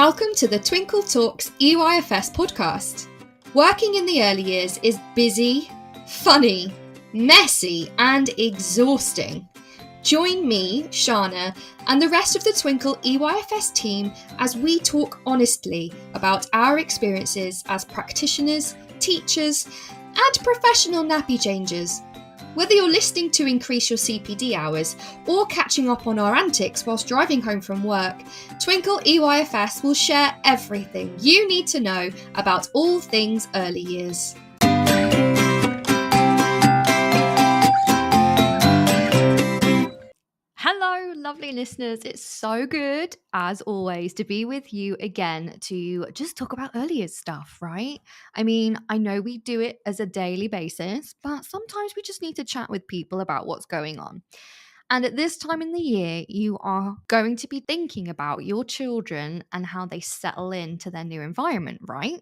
Welcome to the Twinkle Talks EYFS podcast. Working in the early years is busy, funny, messy, and exhausting. Join me, Shána, and the rest of the Twinkle EYFS team as we talk honestly about our experiences as practitioners, teachers, and professional nappy changers. Whether you're listening to increase your CPD hours or catching up on our antics whilst driving home from work, Twinkle EYFS will share everything you need to know about all things early years. Hello, lovely listeners. It's so good, as always, to be with you again to just talk about early years stuff, right? I mean, I know we do it as a daily basis, but sometimes we just need to chat with people about what's going on. And at this time in the year, you are going to be thinking about your children and how they settle into their new environment, right?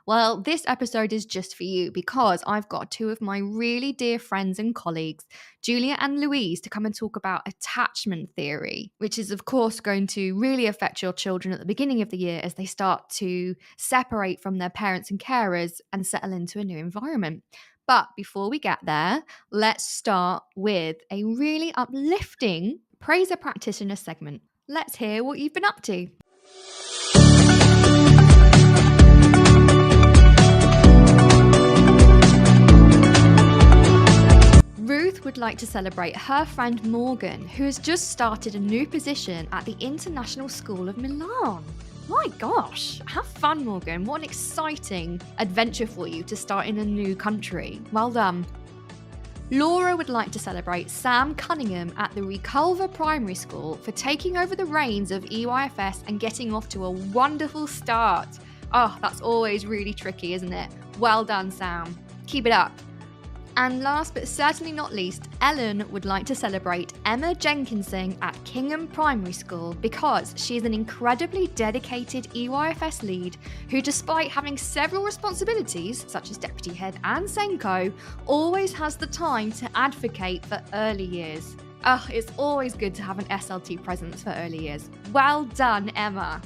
Well, this episode is just for you because I've got two of my really dear friends and colleagues, Julia and Louise, to come and talk about attachment theory, which is, of course, going to really affect your children at the beginning of the year as they start to separate from their parents and carers and settle into a new environment. But before we get there, let's start with a really uplifting Praise a Practitioner segment. Let's hear what you've been up to. Ruth would like to celebrate her friend Morgan, who has just started a new position at the International School of Milan. My gosh, have fun, Morgan. What an exciting adventure for you to start in a new country. Well done. Laura would like to celebrate Sam Cunningham at the Reculver Primary School for taking over the reins of EYFS and getting off to a wonderful start. Oh, that's always really tricky, isn't it? Well done, Sam. Keep it up. And last but certainly not least, Ellen would like to celebrate Emma Jenkinson at Kingham Primary School because she's an incredibly dedicated EYFS lead who, despite having several responsibilities, such as deputy head and Senko, always has the time to advocate for early years. Oh, it's always good to have an SLT presence for early years. Well done, Emma.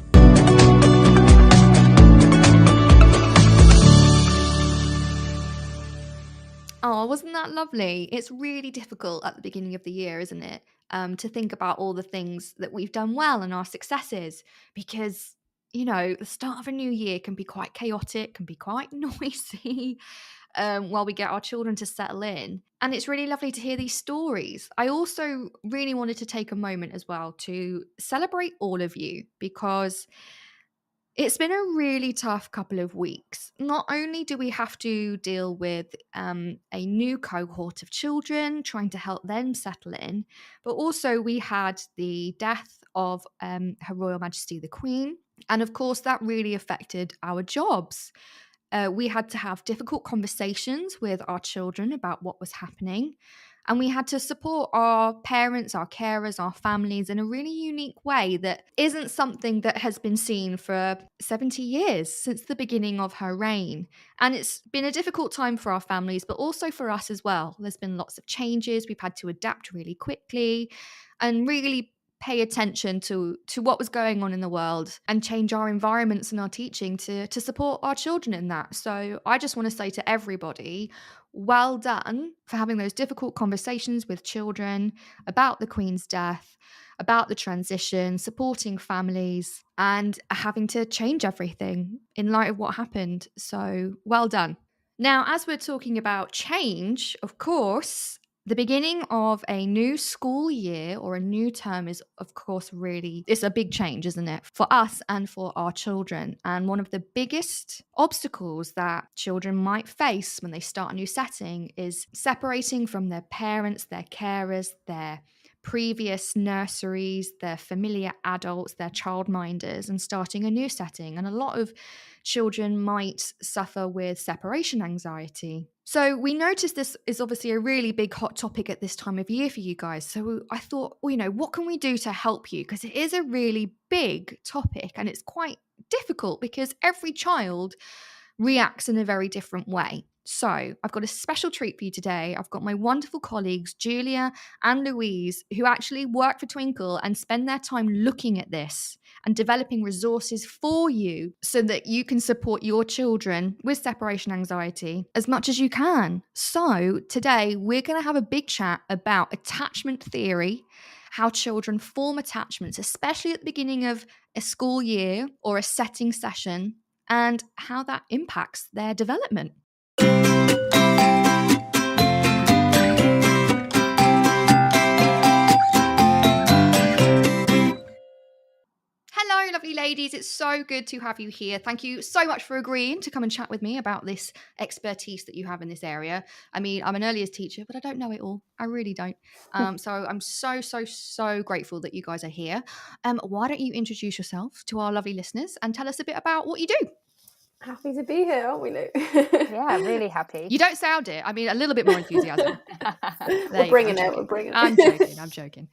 Oh, wasn't that lovely? It's really difficult at the beginning of the year, isn't it? To think about all the things that we've done well and our successes because, the start of a new year can be quite chaotic, can be quite noisy while we get our children to settle in. And it's really lovely to hear these stories. I also really wanted to take a moment as well to celebrate all of you because it's been a really tough couple of weeks. Not only do we have to deal with a new cohort of children, trying to help them settle in, but also we had the death of Her Royal Majesty the Queen. And of course, that really affected our jobs. We had to have difficult conversations with our children about what was happening. And we had to support our parents, our carers, our families in a really unique way that isn't something that has been seen for 70 years since the beginning of her reign. And it's been a difficult time for our families, but also for us as well. There's been lots of changes. We've had to adapt really quickly and really pay attention to what was going on in the world and change our environments and our teaching to support our children in that. So I just want to say to everybody, well done for having those difficult conversations with children about the Queen's death, about the transition, supporting families, and having to change everything in light of what happened. So well done. Now, as we're talking about change, of course, the beginning of a new school year or a new term is, of course, it's a big change, isn't it? For us and for our children. And one of the biggest obstacles that children might face when they start a new setting is separating from their parents, their carers, their previous nurseries, their familiar adults, their childminders, and starting a new setting. And a lot of children might suffer with separation anxiety. So we noticed this is obviously a really big hot topic at this time of year for you guys. So I thought, what can we do to help you? Because it is a really big topic and it's quite difficult because every child reacts in a very different way. So I've got a special treat for you today. I've got my wonderful colleagues, Julia and Louise, who actually work for Twinkle and spend their time looking at this and developing resources for you so that you can support your children with separation anxiety as much as you can. So today we're going to have a big chat about attachment theory, how children form attachments, especially at the beginning of a school year or a setting session, and how that impacts their development. Hello, lovely ladies. It's so good to have you here. Thank you so much for agreeing to come and chat with me about this expertise that you have in this area. I mean, I'm an early years teacher, but I don't know it all. I really don't. So I'm so grateful that you guys are here. Why don't you introduce yourself to our lovely listeners and tell us a bit about what you do? Happy to be here, aren't we, Lou? Yeah, really happy. You don't sound it. I mean, a little bit more enthusiasm. We're bringing it. I'm joking.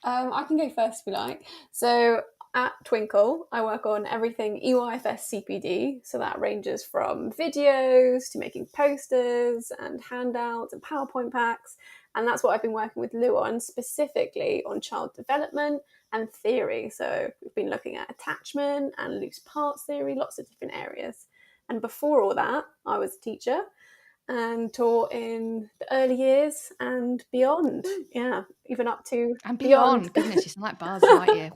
I can go first if you like. So at Twinkle, I work on everything EYFS CPD. So that ranges from videos to making posters and handouts and PowerPoint packs. And that's what I've been working with Lou on, specifically on child development and theory. So we've been looking at attachment and loose parts theory, lots of different areas. And before all that, I was a teacher and taught in the early years and beyond. Yeah, even up to and beyond. Goodness, you sound like Buzz Lightyear.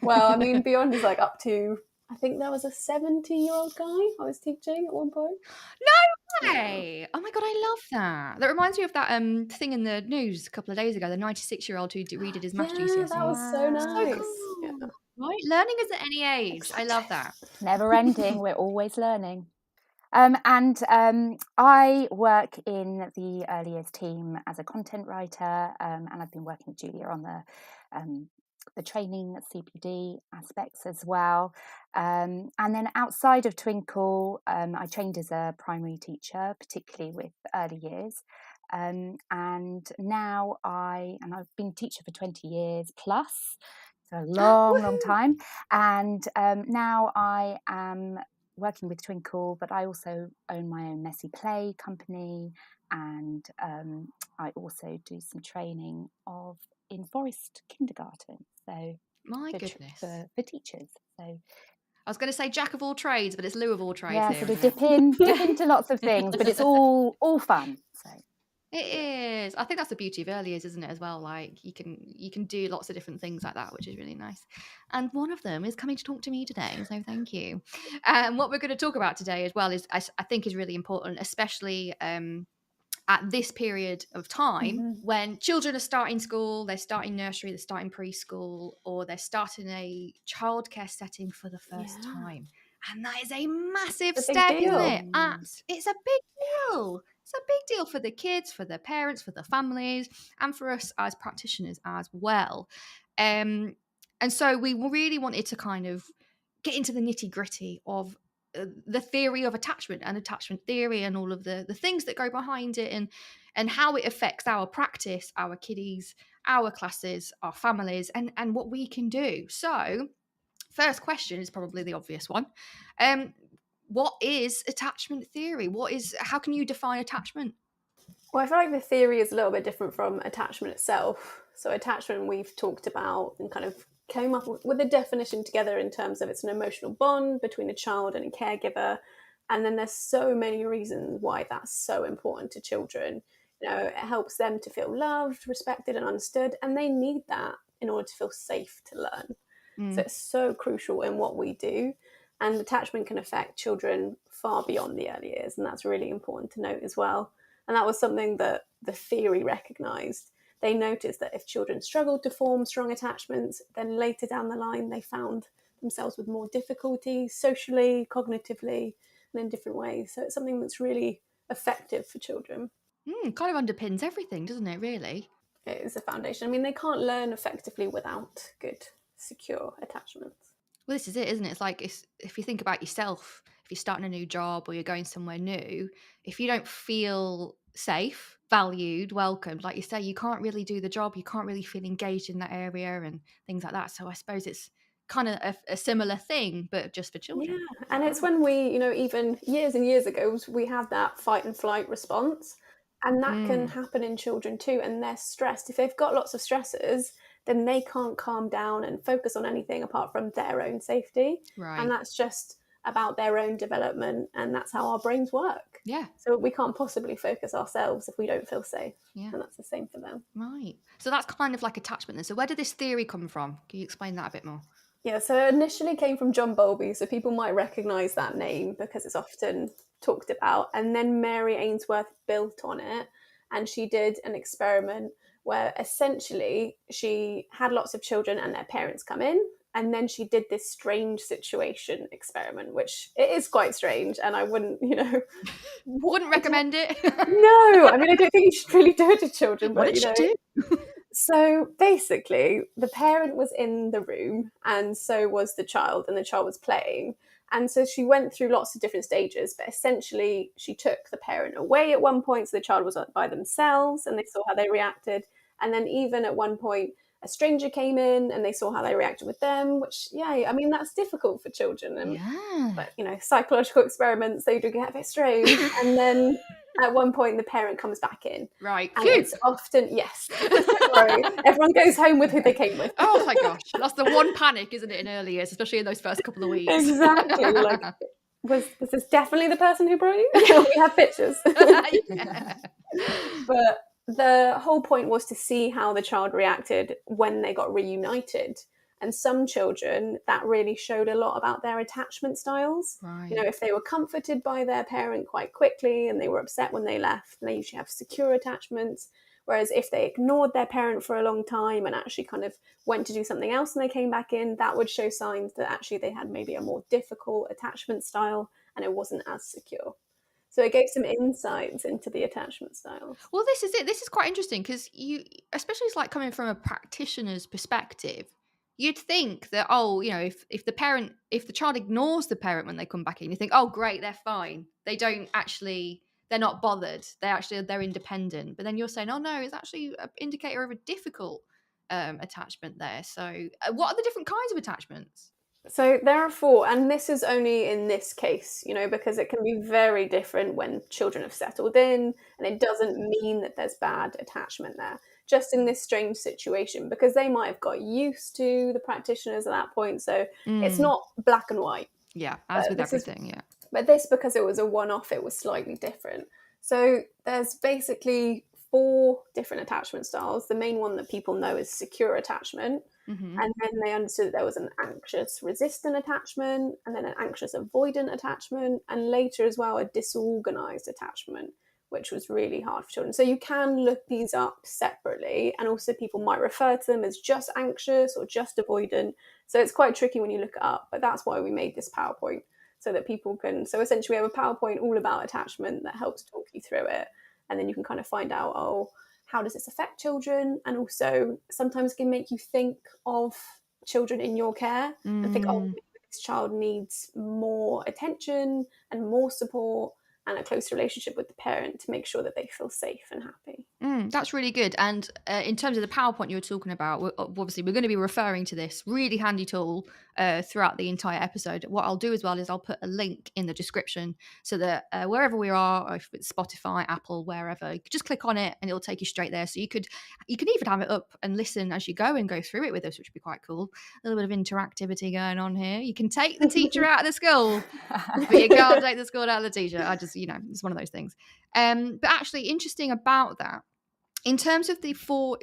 Well, I mean, beyond is like up to, I think there was a 70-year-old guy I was teaching at one point. No way! Oh my God, I love that. That reminds me of that thing in the news a couple of days ago, the 96-year-old who redid his maths GCSE. That was so nice. So cool. Yeah. Right? Learning is at any age. Exactly. I love that. Never ending. We're always learning. I work in the early years team as a content writer, and I've been working with Julia on the training CPD aspects as well. And then outside of Twinkle, I trained as a primary teacher, particularly with early years. And now I've been a teacher for 20 years plus, so a long time. And now I am working with Twinkle, but I also own my own messy play company, and I also do some training in Forest Kindergarten. So my goodness, for teachers. So I was going to say jack of all trades, but it's Lou of all trades. Yeah, here, sort of dip into lots of things, but it's all fun. So. It is. I think that's the beauty of early years, isn't it, as well? Like you can do lots of different things like that, which is really nice. And one of them is coming to talk to me today, so thank you. What we're going to talk about today as well is I think is really important, especially at this period of time when children are starting school, they're starting nursery, they're starting preschool, or they're starting a childcare setting for the first time. And that is a massive step, isn't it? It's a big deal. It's a big deal for the kids, for the parents, for the families, and for us as practitioners as well. And so we really wanted to kind of get into the nitty-gritty of the theory of attachment and attachment theory and all of the things that go behind it and how it affects our practice, our kiddies, our classes, our families, and what we can do. So first question is probably the obvious one. What is attachment theory? How can you define attachment? Well, I feel like the theory is a little bit different from attachment itself. So attachment we've talked about and kind of came up with a definition together in terms of it's an emotional bond between a child and a caregiver. And then there's so many reasons why that's so important to children. You know, it helps them to feel loved, respected and understood, and they need that in order to feel safe to learn. So it's so crucial in what we do. And attachment can affect children far beyond the early years. And that's really important to note as well. And that was something that the theory recognised. They noticed that if children struggled to form strong attachments, then later down the line, they found themselves with more difficulty socially, cognitively, and in different ways. So it's something that's really effective for children. Kind of underpins everything, doesn't it, really? It is a foundation. I mean, they can't learn effectively without good, secure attachments. Well, this is it, isn't it? It's like if you think about yourself, if you're starting a new job or you're going somewhere new, if you don't feel safe, valued, welcomed, like you say, you can't really do the job, you can't really feel engaged in that area and things like that. So I suppose it's kind of a similar thing, but just for children. Yeah, and it's when we, even years and years ago, we had that fight and flight response, and that can happen in children too, and they're stressed. If they've got lots of stressors, then they can't calm down and focus on anything apart from their own safety. Right. And that's just about their own development, and that's how our brains work. Yeah. So we can't possibly focus ourselves if we don't feel safe. Yeah. And that's the same for them. Right. So that's kind of like attachment then. So where did this theory come from? Can you explain that a bit more? Yeah, so it initially came from John Bowlby, so people might recognise that name because it's often talked about. And then Mary Ainsworth built on it, and she did an experiment where essentially she had lots of children and their parents come in, and then she did this strange situation experiment, which it is quite strange, and I wouldn't, Wouldn't recommend it. No, I mean, I don't think you should really do it to children. What But, did she do? So basically, the parent was in the room, and so was the child, and the child was playing. And so she went through lots of different stages, but essentially she took the parent away at one point, so the child was by themselves, and they saw how they reacted. And then even at one point, a stranger came in, and they saw how they reacted with them, which, I mean, that's difficult for children. And, But, psychological experiments, they do get a bit strange. And then at one point, the parent comes back in. Right. And it's often, yes. Sorry. Everyone goes home with who they came with. Oh my gosh. That's the one panic, isn't it, in early years, especially in those first couple of weeks. Exactly. Like, was this definitely the person who brought you? We have pictures. Yeah. But the whole point was to see how the child reacted when they got reunited. And some children, that really showed a lot about their attachment styles. Right. If they were comforted by their parent quite quickly and they were upset when they left, they usually have secure attachments. Whereas if they ignored their parent for a long time and actually kind of went to do something else and they came back in, that would show signs that actually they had maybe a more difficult attachment style and it wasn't as secure. So it gave some insights into the attachment styles. Well, this is it. This is quite interesting because especially it's like coming from a practitioner's perspective, you'd think that, if the child ignores the parent when they come back in, you think, oh, great, they're fine. They're not bothered. They're independent. But then you're saying, oh no, it's actually an indicator of a difficult attachment there. So what are the different kinds of attachments? So there are 4, and this is only in this case, because it can be very different when children have settled in, and it doesn't mean that there's bad attachment there. Just in this strange situation, because they might have got used to the practitioners at that point, so it's not black and white. Yeah, as with everything, yeah. But this, because it was a one-off, it was slightly different. So there's basically 4 different attachment styles. The main one that people know is secure attachment. Mm-hmm. And then they understood that there was an anxious resistant attachment, and then an anxious avoidant attachment, and later as well a disorganized attachment, which was really hard for children. So you can look these up separately, and also people might refer to them as just anxious or just avoidant. So it's quite tricky when you look it up, but that's why we made this PowerPoint, so that people can, so essentially we have a PowerPoint all about attachment that helps talk you through it, and then you can kind of find out, how does this affect children? And also sometimes it can make you think of children in your care and think, maybe this child needs more attention and more support and a close relationship with the parent to make sure that they feel safe and happy. That's really good. And in terms of the PowerPoint you were talking about, obviously we're going to be referring to this really handy tool throughout the entire episode. What I'll do as well is I'll put a link in the description so that wherever we are, if it's Spotify, Apple, wherever, you can just click on it and it'll take you straight there. So you can even have it up and listen as you go and go through it with us, which would be quite cool. A little bit of interactivity going on here. You can take the teacher out of the school, but you can't take the school out of the teacher. It's one of those things. But actually interesting about that, in terms of the 4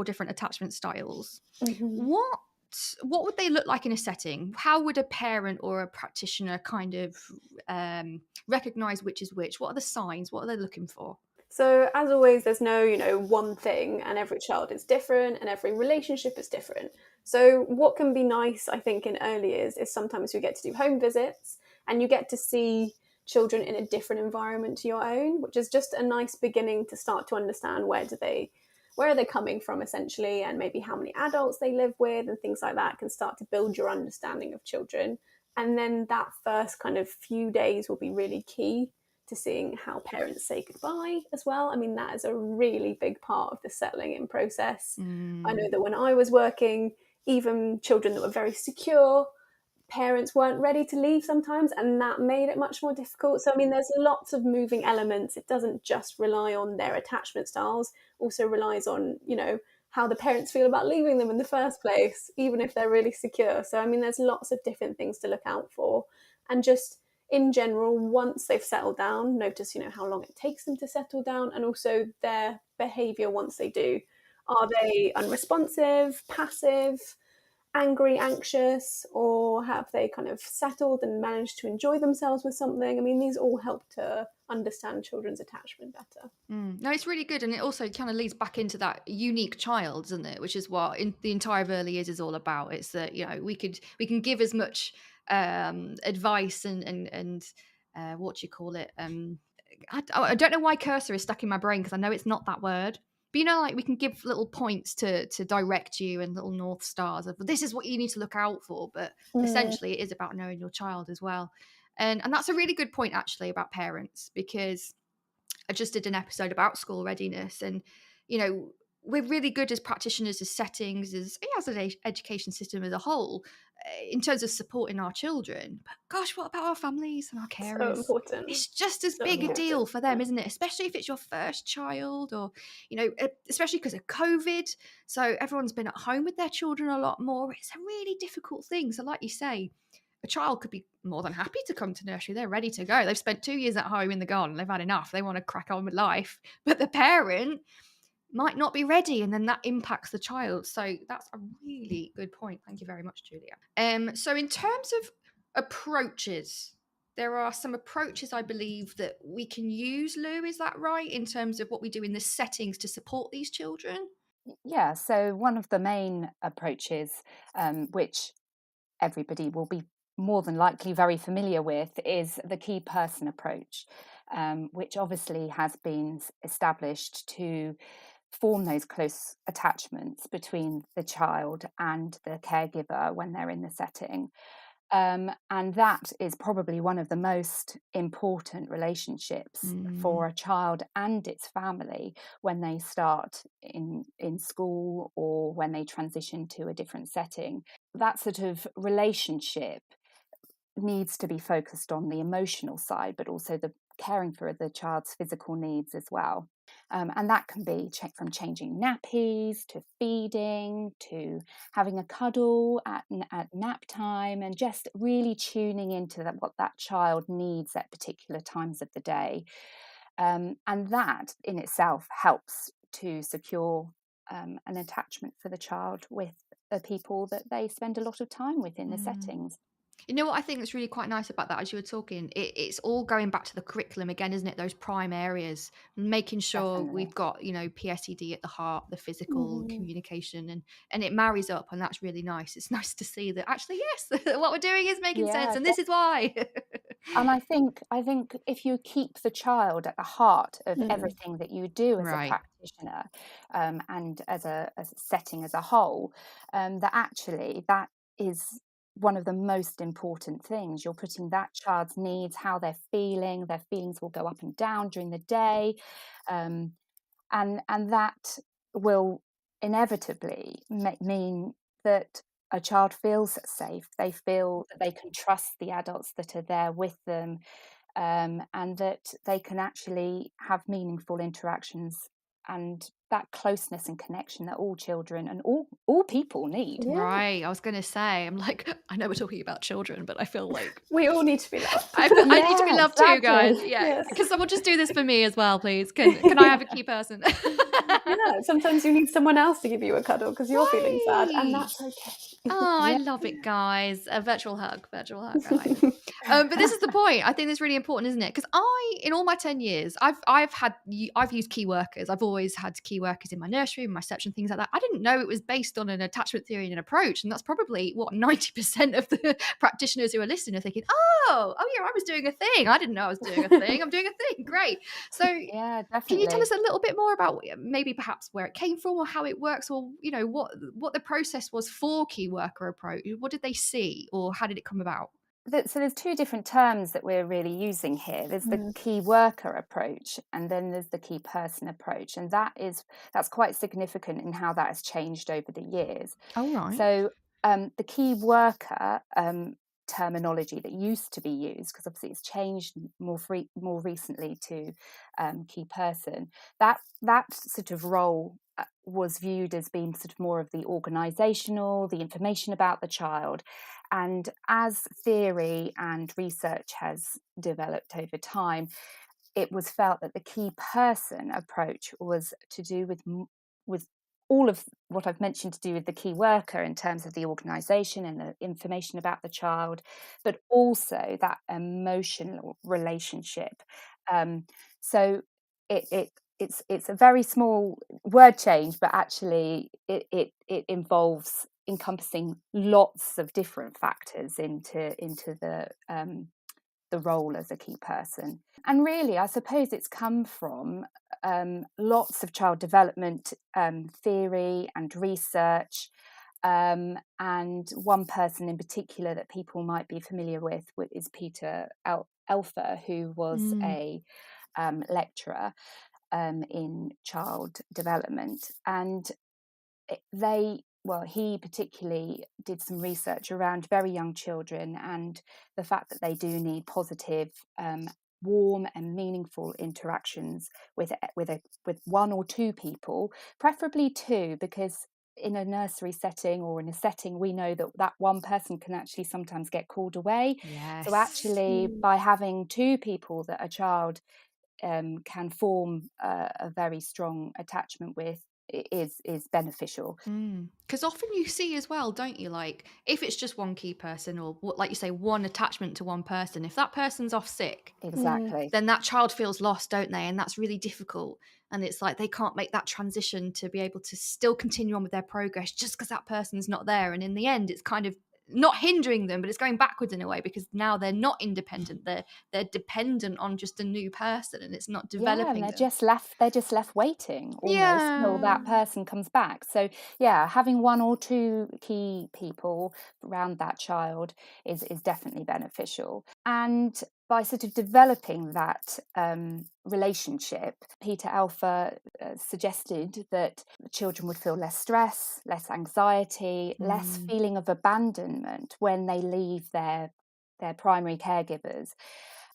different attachment styles, what would they look like in a setting? How would a parent or a practitioner kind of recognize which is which? What are the signs? What are they looking for? So as always, there's no, one thing, and every child is different and every relationship is different. So what can be nice, I think, in early years is sometimes we get to do home visits and you get to see children in a different environment to your own, which is just a nice beginning to start to understand where are they coming from essentially, and maybe how many adults they live with and things like that can start to build your understanding of children. And then that first kind of few days will be really key to seeing how parents say goodbye as well. I mean, that is a really big part of the settling in process. I know that when I was working even children that were very secure, parents weren't ready to leave sometimes, and that made it much more difficult. So, I mean, there's lots of moving elements. It doesn't just rely on their attachment styles, also relies on, how the parents feel about leaving them in the first place, even if they're really secure. So, I mean, there's lots of different things to look out for. And just in general, once they've settled down, notice, how long it takes them to settle down, and also their behavior once they do. Are they unresponsive, passive, angry, anxious, or have they kind of settled and managed to enjoy themselves with something? I mean, these all help to understand children's attachment better. No, it's really good, and it also kind of leads back into that unique child, doesn't it? Which is what the entire of early years is all about. It's that we can give as much advice and what do you call it? I don't know why cursor is stuck in my brain, because I know it's not that word. But like we can give little points to direct you, and little north stars of this is what you need to look out for. But essentially, it is about knowing your child as well. And that's a really good point, actually, about parents, because I just did an episode about school readiness, and we're really good as practitioners, as settings, as an education system as a whole, in terms of supporting our children. But gosh, what about our families and our carers? So important. It's just as big a deal for them, isn't it? Especially if it's your first child, or especially because of COVID. So everyone's been at home with their children a lot more. It's a really difficult thing. So like you say, a child could be more than happy to come to nursery. They're ready to go. They've spent 2 years at home in the garden. They've had enough. They want to crack on with life. But the parent might not be ready, and then that impacts the child. So that's a really good point. Thank you very much, Julia. So in terms of approaches, there are some approaches, I believe, that we can use, Lou, is that right, in terms of what we do in the settings to support these children? Yeah, so one of the main approaches, which everybody will be more than likely very familiar with, is the key person approach, which obviously has been established to form those close attachments between the child and the caregiver when they're in the setting. And that is probably one of the most important relationships for a child and its family when they start in school, or when they transition to a different setting. That sort of relationship needs to be focused on the emotional side, but also the caring for the child's physical needs as well. And that can be from changing nappies, to feeding, to having a cuddle at nap time, and just really tuning into what that child needs at particular times of the day. And that in itself helps to secure an attachment for the child with the people that they spend a lot of time with in the settings. You know what I think that's really quite nice about that, as you were talking, it's all going back to the curriculum again, isn't it? Those prime areas, making sure Definitely. we've got, PSED at the heart, the physical communication, and it marries up, and that's really nice. It's nice to see that actually, yes, what we're doing is making sense, and this is why. And I think if you keep the child at the heart of everything that you do as a practitioner, and as a setting as a whole, that is one of the most important things. You're putting that child's needs, how they're feeling. Their feelings will go up and down during the day, and that will inevitably mean that a child feels safe. They feel that they can trust the adults that are there with them, and that they can actually have meaningful interactions, and that closeness and connection that all children and all people need. Yeah. Right. I was going to say, I'm like, I know we're talking about children, but I feel like we all need to be loved. I need to be loved too, guys. Exactly. Yeah. Yes. Can someone just do this for me as well, please? Can I have a key person? Yeah, sometimes you need someone else to give you a cuddle because you're feeling sad, and that's okay. Oh, I love it, guys. A virtual hug, right? But this is the point. I think that's really important, isn't it? Because in all my 10 years, I've used key workers. I've always had key workers in my nursery, in my section, things like that. I didn't know it was based on an attachment theory and an approach, and that's probably what 90% of the practitioners who are listening are thinking. Oh yeah, I was doing a thing. I didn't know I was doing a thing. I'm doing a thing. Great. So Yeah, definitely. can you tell us a little bit more about maybe perhaps where it came from, or how it works, or what the process was for key worker approach? What did they see, or how did it come about? So there's two different terms that we're really using here. There's the key worker approach, and then there's the key person approach, and that's quite significant in how that has changed over the years. Oh, right. So the key worker terminology that used to be used, because obviously it's changed more recently to key person, that sort of role was viewed as being sort of more of the organisational, the information about the child. And as theory and research has developed over time, it was felt that the key person approach was to do with all of what I've mentioned, to do with the key worker in terms of the organisation and the information about the child, but also that emotional relationship. So it's a very small word change, but actually it involves encompassing lots of different factors into the role as a key person. And really, I suppose it's come from lots of child development theory and research. And one person in particular that people might be familiar with is Peter Elfer, who was a lecturer in child development. And he particularly did some research around very young children and the fact that they do need positive, warm and meaningful interactions with one or two people, preferably two, because in a nursery setting or in a setting, we know that one person can actually sometimes get called away. Yes. So actually, by having two people that a child can form a very strong attachment with, is beneficial. Because often you see as well, don't you, like if it's just one key person, or like you say, one attachment to one person, if that person's off sick, Exactly, then that child feels lost, don't they? And that's really difficult. And it's like they can't make that transition to be able to still continue on with their progress just because that person's not there. And in the end, it's kind of not hindering them, but it's going backwards in a way, because now they're not independent, they're dependent on just a new person, and it's not developing and they're them. just left waiting almost till that person comes back. So having one or two key people around that child is definitely beneficial. And by sort of developing that relationship, Peter Alpha suggested that children would feel less stress, less anxiety, less feeling of abandonment when they leave their primary caregivers,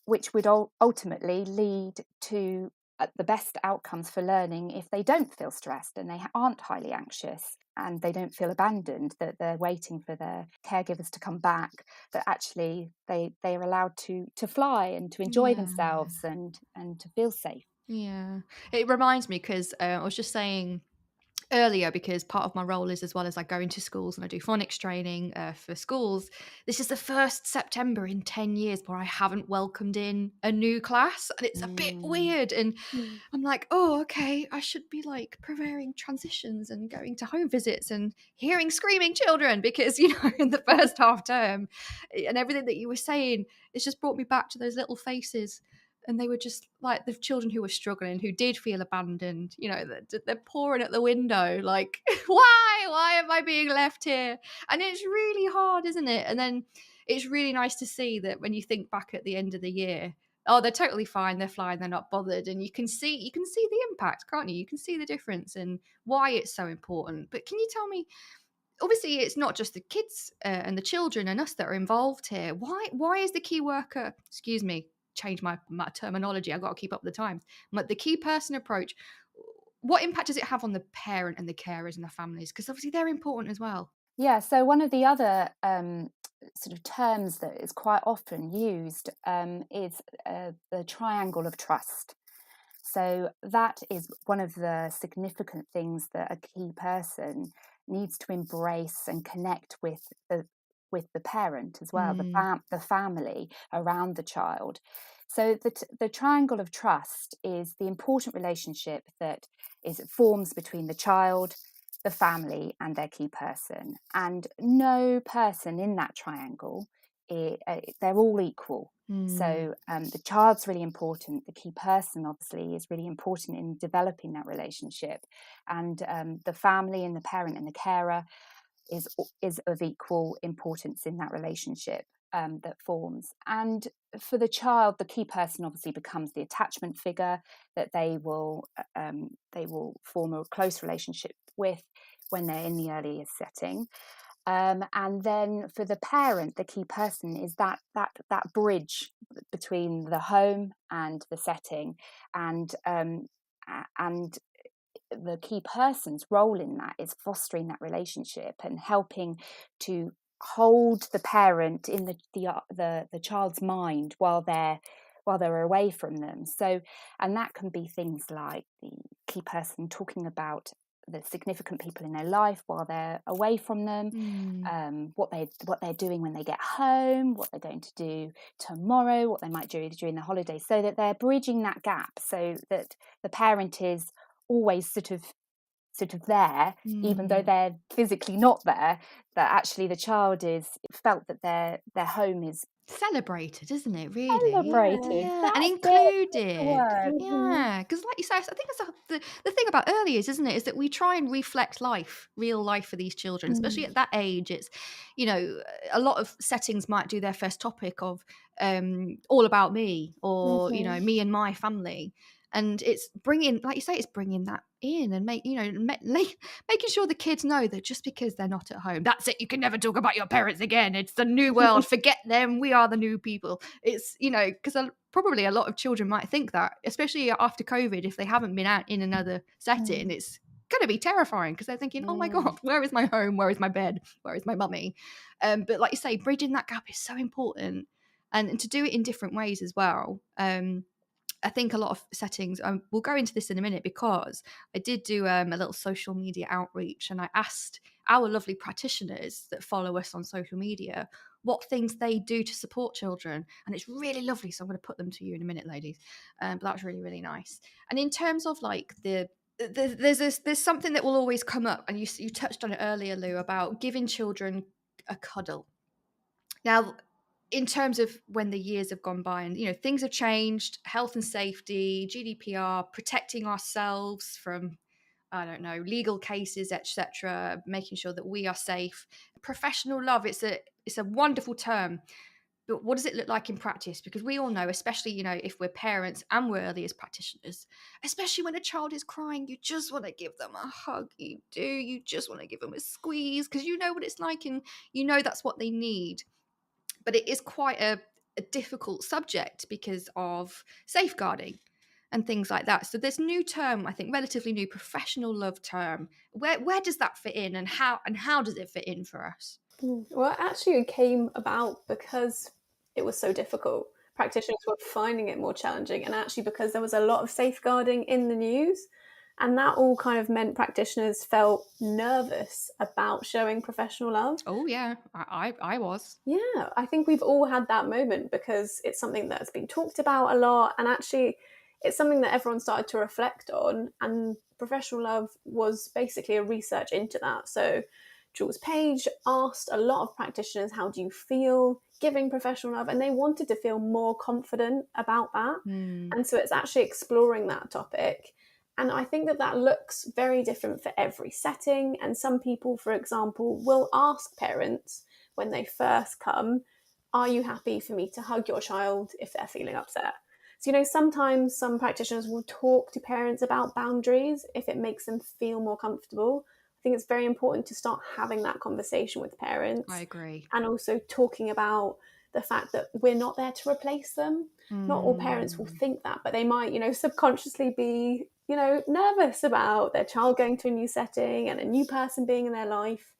which would ultimately lead to the best outcomes for learning if they don't feel stressed and they aren't highly anxious and they don't feel abandoned, that they're waiting for their caregivers to come back, but actually they're allowed to fly and to enjoy themselves and to feel safe. Yeah, it reminds me, because I was just saying earlier, because part of my role is, as well as I go into schools and I do phonics training for schools, this is the first September in 10 years where I haven't welcomed in a new class, and it's a bit weird. And I'm like, oh, okay, I should be like preparing transitions and going to home visits and hearing screaming children, because in the first half term and everything that you were saying, it's just brought me back to those little faces. And they were just like the children who were struggling, who did feel abandoned. They're pouring at the window, like, why am I being left here? And it's really hard, isn't it? And then it's really nice to see that when you think back at the end of the year, oh, they're totally fine, they're flying, they're not bothered. And you can see the impact, can't you? You can see the difference and why it's so important. But can you tell me, obviously it's not just the kids and the children and us that are involved here. Why is the key worker, excuse me, change my terminology, I've got to keep up with the times, but the key person approach, what impact does it have on the parent and the carers and the families? Because obviously they're important as well. Yeah, so one of the other sort of terms that is quite often used is the triangle of trust. So that is one of the significant things that a key person needs to embrace and connect with the parent as well, the family around the child. So the triangle of trust is the important relationship that forms between the child, the family and their key person. And no person in that triangle, they're all equal. So the child's really important. The key person obviously is really important in developing that relationship. And the family and the parent and the carer is of equal importance in that relationship. that forms. And for the child, the key person obviously becomes the attachment figure that they will form a close relationship with when they're in the earliest setting. And then for the parent, the key person is that bridge between the home and the setting, and the key person's role in that is fostering that relationship and helping to hold the parent in the child's mind while they're away from them. So, and that can be things like the key person talking about the significant people in their life while they're away from them, what they're doing when they get home, what they're going to do tomorrow, what they might do during the holidays, so that they're bridging that gap, so that the parent is always sort of there, even though they're physically not there, that actually the child is felt that their home is celebrated, isn't it? Really, celebrated, yeah, and that's included. word. Yeah, because like you say, I think that's the thing about early years, isn't it? Is that we try and reflect real life for these children, especially at that age. It's, you know, a lot of settings might do their first topic of all about me, or you know, me and my family. And it's bringing, like you say, it's bringing that in and making sure the kids know that just because they're not at home, that's it. You can never talk about your parents again. It's the new world. Forget them. We are the new people. It's, you know, because probably a lot of children might think that, especially after COVID, if they haven't been out in another setting, it's going to be terrifying because they're thinking, oh my God, where is my home? Where is my bed? Where is my mummy? But like you say, bridging that gap is so important, and to do it in different ways as well. I think a lot of settings, we'll go into this in a minute, because I did do a little social media outreach, and I asked our lovely practitioners that follow us on social media what things they do to support children. And it's really lovely. So I'm going to put them to you in a minute, ladies. But that's really, really nice. And in terms of like there's something that will always come up, and you touched on it earlier, Lou, about giving children a cuddle. Now, in terms of when the years have gone by and, you know, things have changed, health and safety, GDPR, protecting ourselves from, I don't know, legal cases, etc., making sure that we are safe. Professional love, it's a wonderful term. But what does it look like in practice? Because we all know, especially, you know, if we're parents and we're early as practitioners, especially when a child is crying, you just want to give them a hug. You do. You just want to give them a squeeze because you know what it's like, and you know that's what they need. But it is quite a difficult subject because of safeguarding and things like that. So this new term, I think, relatively new, professional love term, where does that fit in, and how does it fit in for us? Well, actually, it came about because it was so difficult. Practitioners were finding it more challenging, and actually because there was a lot of safeguarding in the news. And that all kind of meant practitioners felt nervous about showing professional love. Oh, yeah, I was. Yeah, I think we've all had that moment because it's something that's been talked about a lot. And actually, it's something that everyone started to reflect on. And professional love was basically a research into that. So Jules Page asked a lot of practitioners, how do you feel giving professional love? And they wanted to feel more confident about that. And so it's actually exploring that topic. And I think that looks very different for every setting. And some people, for example, will ask parents when they first come, are you happy for me to hug your child if they're feeling upset? So, you know, sometimes some practitioners will talk to parents about boundaries if it makes them feel more comfortable. I think it's very important to start having that conversation with parents. I agree. And also talking about the fact that we're not there to replace them. Not all parents will think that, but they might, you know, subconsciously be, you know, nervous about their child going to a new setting and a new person being in their life.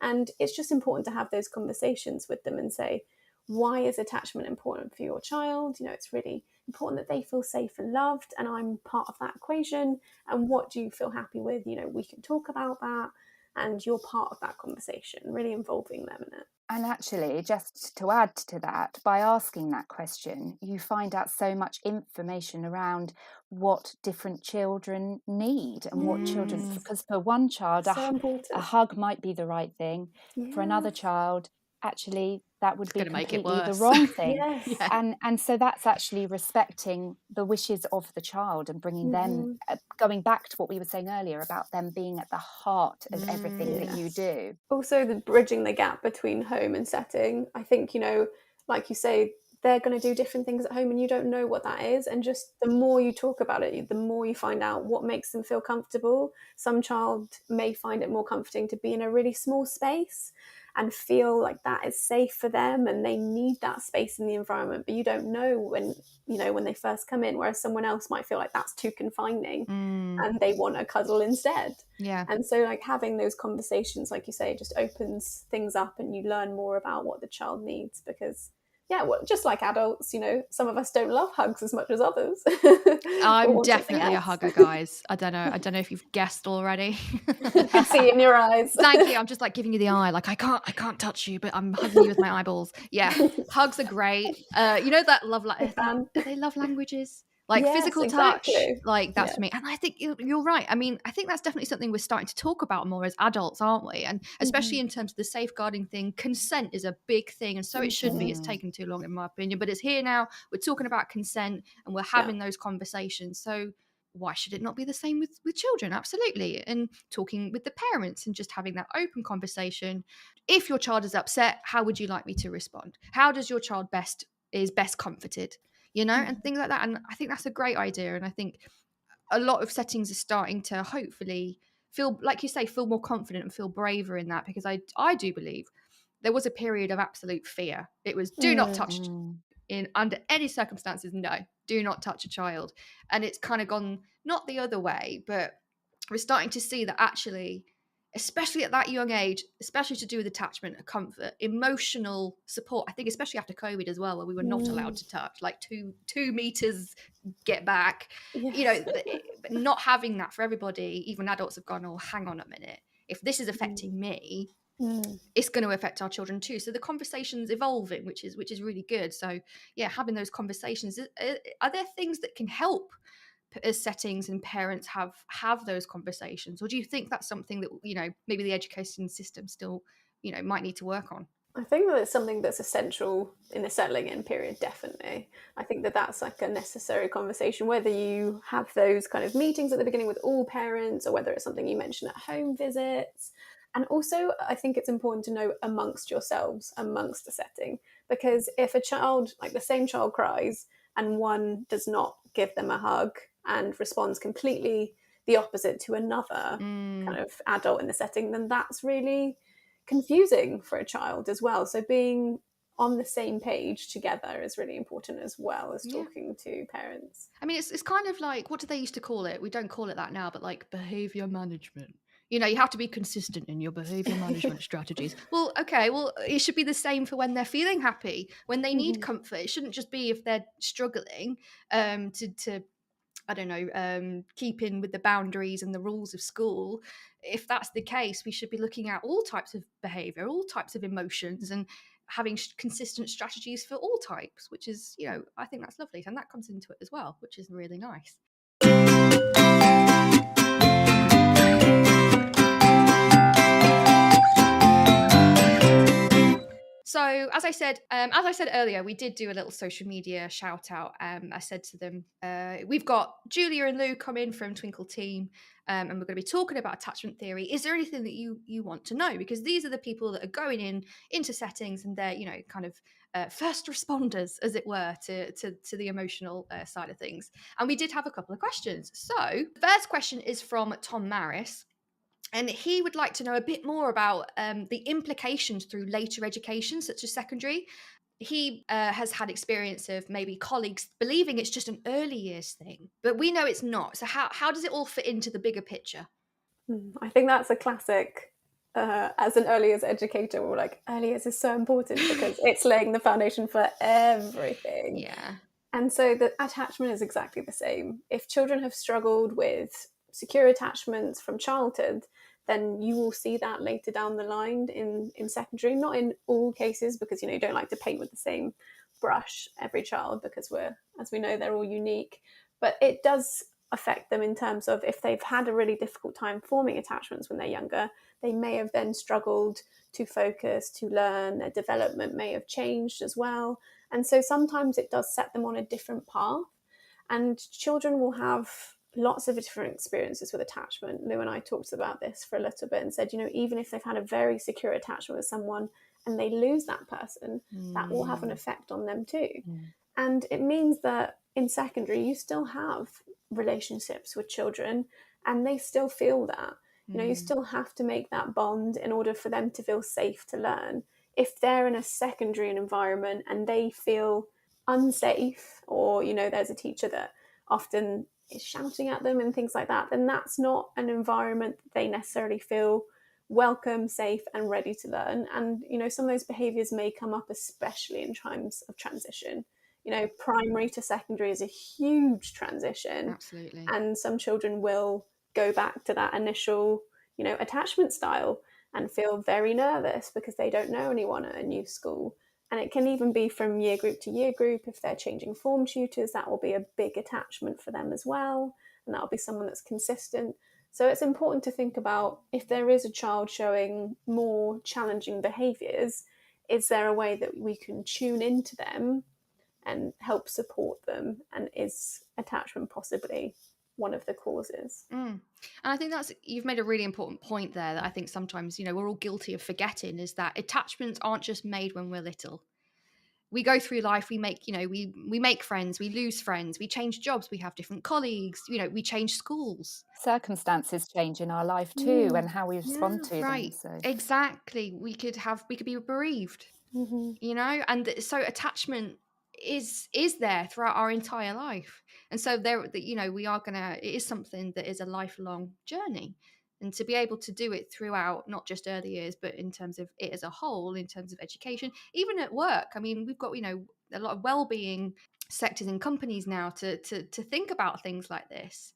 And it's just important to have those conversations with them and say, why is attachment important for your child? You know, it's really important that they feel safe and loved, and I'm part of that equation. And what do you feel happy with? You know, we can talk about that, and you're part of that conversation, really involving them in it. And actually, just to add to that, by asking that question, you find out so much information around what different children need and what children, because for one child, a hug might be the right thing. Yes. For another child, actually, that would be completely the worse. wrong thing. Yes. Yeah. And so that's actually respecting the wishes of the child and bringing them, going back to what we were saying earlier about them being at the heart of everything that you do. Also, the bridging the gap between home and setting. I think, you know, like you say, they're going to do different things at home and you don't know what that is. And just the more you talk about it, the more you find out what makes them feel comfortable. Some child may find it more comforting to be in a really small space and feel like that is safe for them, and they need that space in the environment, but you don't know when they first come in, whereas someone else might feel like that's too confining and they want a cuddle instead. Yeah. And so like having those conversations, like you say, just opens things up and you learn more about what the child needs, because just like adults, some of us don't love hugs as much as others. I'm definitely a hugger, guys. I don't know if you've guessed already. I can see in your eyes. Thank you. I'm just like giving you the eye. Like I can't touch you, but I'm hugging you with my eyeballs. Yeah, hugs are great. That love, are they love languages? Like yes, physical exactly. touch, like that's for me. And I think you're right. I mean, I think that's definitely something we're starting to talk about more as adults, aren't we? And especially in terms of the safeguarding thing, consent is a big thing. And so it should be. It's taken too long in my opinion, but it's here now. We're talking about consent and we're having those conversations. So why should it not be the same with children? Absolutely. And talking with the parents and just having that open conversation. If your child is upset, how would you like me to respond? How does your child best comforted? And things like that. And I think that's a great idea. And I think a lot of settings are starting to hopefully feel, like you say, feel more confident and feel braver in that, because I do believe there was a period of absolute fear. It was do not touch in under any circumstances. No, do not touch a child. And it's kind of gone not the other way, but we're starting to see that actually, especially at that young age, especially to do with attachment, comfort, emotional support. I think especially after COVID as well, where we were not allowed to touch, like 2 meters, get back. Yes. Not having that for everybody, even adults have gone, oh, hang on a minute. If this is affecting me, it's going to affect our children too. So the conversation's evolving, which is really good. So yeah, having those conversations. Are there things that can help as settings and parents have those conversations, or do you think that's something that maybe the education system still might need to work on? I think that it's something that's essential in the settling in period, definitely. I think that that's like a necessary conversation, whether you have those kind of meetings at the beginning with all parents, or whether it's something you mention at home visits. And also, I think it's important to know amongst yourselves, amongst the setting, because if a child, like the same child cries and one does not give them a hug and responds completely the opposite to another kind of adult in the setting, then that's really confusing for a child as well. So being on the same page together is really important, as well as talking to parents. I mean, it's kind of like, what do they used to call it? We don't call it that now, but like behavior management. You have to be consistent in your behavior management strategies. Well, okay, it should be the same for when they're feeling happy, when they need comfort. It shouldn't just be if they're struggling to I don't know, keep in with the boundaries and the rules of school. If that's the case, we should be looking at all types of behavior, all types of emotions, and having consistent strategies for all types, which is, I think that's lovely. And that comes into it as well, which is really nice. So as I said earlier, we did do a little social media shout out. I said to them, we've got Julia and Lou come in from Twinkle Team, and we're going to be talking about attachment theory. Is there anything that you want to know? Because these are the people that are going into settings, and they're kind of first responders, as it were, to the emotional side of things. And we did have a couple of questions. So the first question is from Tom Maris. And he would like to know a bit more about the implications through later education, such as secondary. He has had experience of maybe colleagues believing it's just an early years thing, but we know it's not. So how does it all fit into the bigger picture? I think that's a classic. As an early years educator, we're like, early years is so important because it's laying the foundation for everything. Yeah. And so the attachment is exactly the same. If children have struggled with secure attachments from childhood, then you will see that later down the line in secondary. Not in all cases, because you don't like to paint with the same brush every child, because as we know, they're all unique. But it does affect them in terms of, if they've had a really difficult time forming attachments when they're younger, they may have then struggled to focus, to learn. Their development may have changed as well. And so sometimes it does set them on a different path. And children will have lots of different experiences with attachment. Lou and I talked about this for a little bit and said, even if they've had a very secure attachment with someone and they lose that person, that will have an effect on them too. And it means that in secondary, you still have relationships with children and they still feel that. You still have to make that bond in order for them to feel safe to learn. If they're in a secondary environment and they feel unsafe, or, there's a teacher that often is shouting at them and things like that, then that's not an environment that they necessarily feel welcome, safe, and ready to learn. And, some of those behaviours may come up, especially in times of transition. Primary to secondary is a huge transition. Absolutely. And some children will go back to that initial, attachment style and feel very nervous because they don't know anyone at a new school. And it can even be from year group to year group. If they're changing form tutors, that will be a big attachment for them as well. And that will be someone that's consistent. So it's important to think about, if there is a child showing more challenging behaviours, is there a way that we can tune into them and help support them? And is attachment possibly one of the causes? And I think you've made a really important point there that I think sometimes, we're all guilty of forgetting, is that attachments aren't just made when we're little. We go through life, we make, we make friends, we lose friends, we change jobs, we have different colleagues, we change schools. Circumstances change in our life too, and how we respond to them. So exactly, we could be bereaved, and so attachment is there throughout our entire life. And so it is something that is a lifelong journey. And to be able to do it throughout, not just early years, but in terms of it as a whole, in terms of education, even at work. I mean, we've got, a lot of well-being sectors in companies now to think about things like this.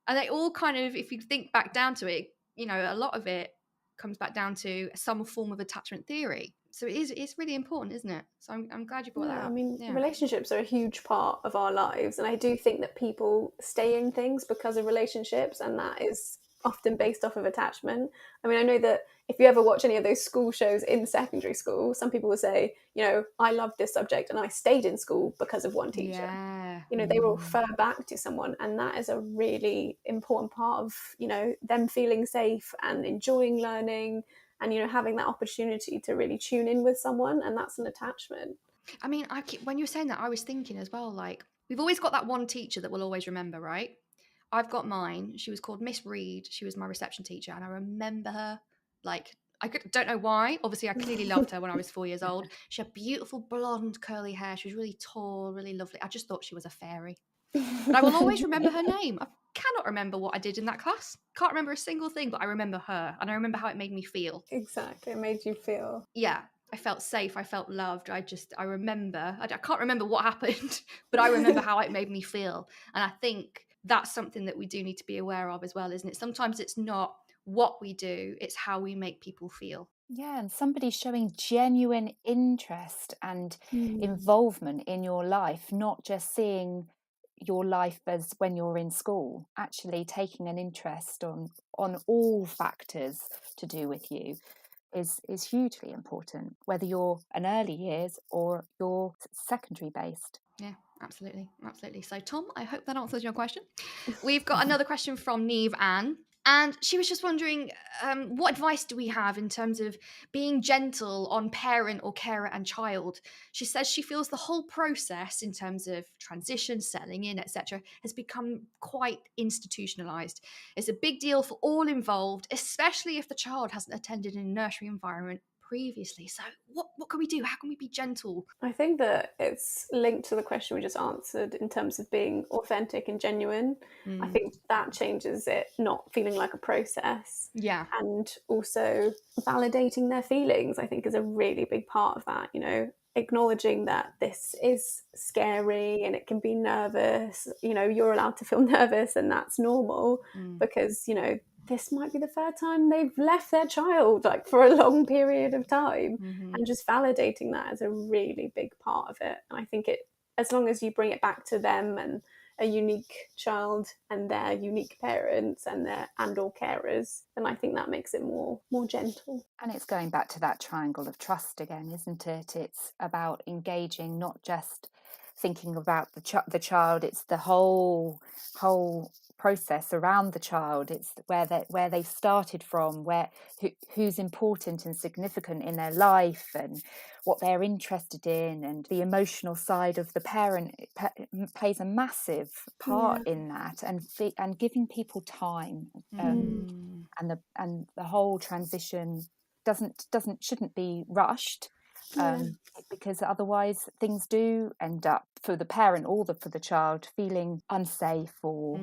And they all kind of, if you think back down to it, a lot of it comes back down to some form of attachment theory. So it's really important, isn't it? So I'm glad you brought that up. I mean, relationships are a huge part of our lives. And I do think that people stay in things because of relationships, and that is often based off of attachment. I mean, I know that if you ever watch any of those school shows in secondary school, some people will say, I loved this subject and I stayed in school because of one teacher. Yeah. They will refer back to someone, and that is a really important part of, them feeling safe and enjoying learning and, having that opportunity to really tune in with someone, and that's an attachment. I mean, when you were saying that, I was thinking as well, like, we've always got that one teacher that we'll always remember, right? I've got mine. She was called Miss Reed. She was my reception teacher, and I remember her like, don't know why. Obviously, I clearly loved her when I was 4 years old. She had beautiful blonde curly hair. She was really tall, really lovely. I just thought she was a fairy. But I will always remember her name. I cannot remember what I did in that class. Can't remember a single thing, but I remember her, and I remember how it made me feel. Exactly, it made you feel. Yeah, I felt safe. I felt loved. I remember. I can't remember what happened, but I remember how it made me feel. And I think that's something that we do need to be aware of as well, isn't it? Sometimes it's not what we do, it's how we make people feel. Yeah, and somebody showing genuine interest and involvement in your life, not just seeing your life as when you're in school, actually taking an interest on all factors to do with you is hugely important, whether you're an early years or you're secondary based. Yeah, absolutely. So Tom, I hope that answers your question. We've got another question from Neve Ann. And she was just wondering, what advice do we have in terms of being gentle on parent or carer and child? She says she feels the whole process in terms of transition, settling in, etc., has become quite institutionalized. It's a big deal for all involved, especially if the child hasn't attended a nursery environment previously. So what can we do? How can we be gentle? I think that it's linked to the question we just answered in terms of being authentic and genuine. I think that changes it not feeling like a process. Yeah. And also validating their feelings, I think, is a really big part of that, acknowledging that this is scary and it can be nervous, you're allowed to feel nervous and that's normal because, this might be the third time they've left their child like for a long period of time, and just validating that is a really big part of it. And I think as long as you bring it back to them and a unique child and their unique parents and or carers, then I think that makes it more gentle. And it's going back to that triangle of trust again, isn't it? It's about engaging, not just thinking about the child. It's the whole process around the child. It's where they've started from, who's important and significant in their life, and what they're interested in, and the emotional side of the parent plays a massive part in that, and giving people time, and the whole transition shouldn't be rushed. Because otherwise things do end up, for the parent or for the child, feeling unsafe or